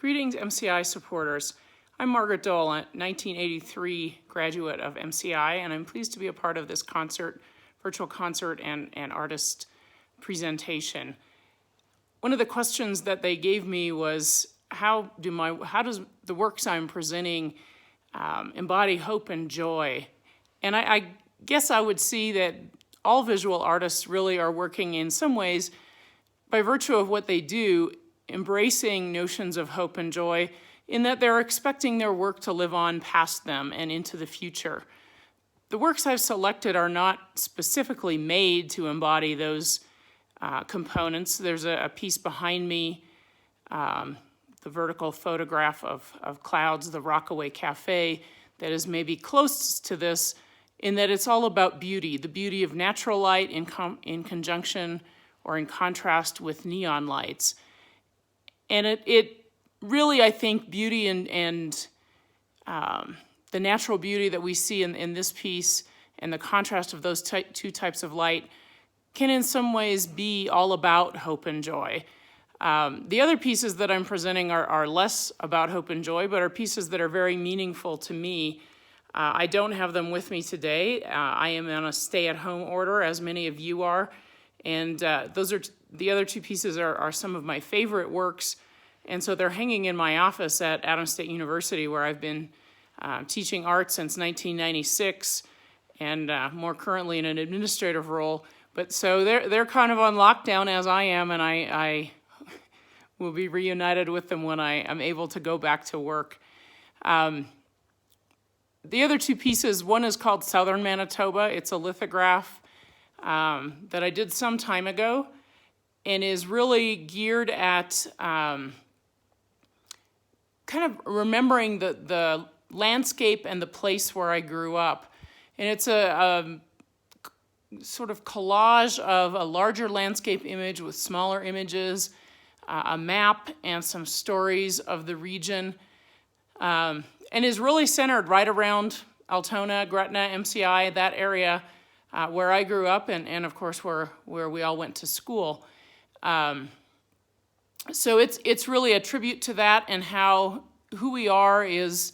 Greetings, MCI supporters. I'm Margaret Doell, a 1983 graduate of MCI, and I'm pleased to be a part of this virtual concert and artist presentation. One of the questions that they gave me was, how does the works I'm presenting embody hope and joy? And I guess I would see that all visual artists really are working in some ways, by virtue of what they do, embracing notions of hope and joy, in that they're expecting their work to live on past them and into the future. The works I've selected are not specifically made to embody those components. There's a piece behind me, the vertical photograph of clouds, the Rockaway Cafe, that is maybe closest to this, in that it's all about beauty, the beauty of natural light in conjunction or in contrast with neon lights. And it really, I think, beauty and the natural beauty that we see in this piece and the contrast of those two types of light can in some ways be all about hope and joy. The other pieces that I'm presenting are less about hope and joy, but are pieces that are very meaningful to me. I don't have them with me today. I am on a stay-at-home order, as many of you are. And the other two pieces are some of my favorite works, and so they're hanging in my office at Adams State University, where I've been teaching art since 1996, and more currently in an administrative role. But so they're kind of on lockdown, as I am, and I will be reunited with them when I am able to go back to work. The other two pieces, one is called Southern Manitoba. It's a lithograph that I did some time ago, and is really geared at kind of remembering the landscape and the place where I grew up. And it's a sort of collage of a larger landscape image with smaller images, a map, and some stories of the region, and is really centered right around Altona, Gretna, MCI, that area, where I grew up, and of course where we all went to school. So it's really a tribute to that, and how who we are is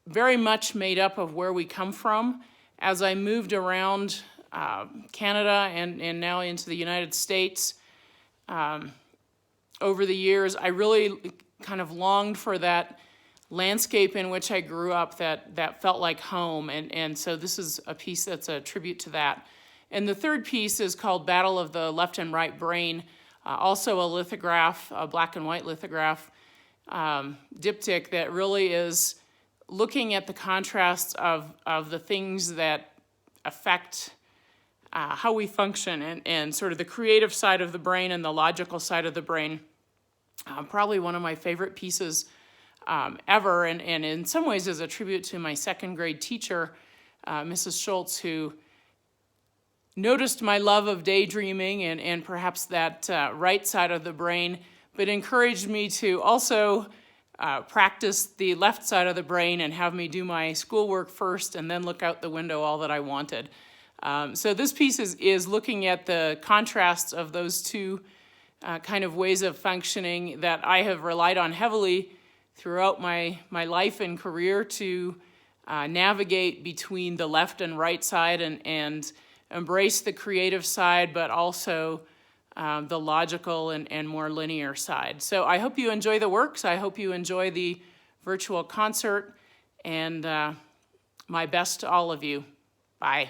very much made up of where we come from. As I moved around Canada and now into the United States over the years, I really kind of longed for that landscape in which I grew up that felt like home, and so this is a piece that's a tribute to that. And the third piece is called Battle of the Left and Right Brain, also a lithograph, a black and white lithograph, diptych that really is looking at the contrasts of the things that affect how we function, and sort of the creative side of the brain and the logical side of the brain. Probably one of my favorite pieces ever, and in some ways is a tribute to my second grade teacher, Mrs. Schultz, who noticed my love of daydreaming and perhaps that right side of the brain, but encouraged me to also practice the left side of the brain and have me do my schoolwork first and then look out the window all that I wanted. So this piece is looking at the contrasts of those two kind of ways of functioning that I have relied on heavily throughout my life and career to navigate between the left and right side and embrace the creative side, but also the logical and more linear side. So I hope you enjoy the works. I hope you enjoy the virtual concert, and my best to all of you. Bye.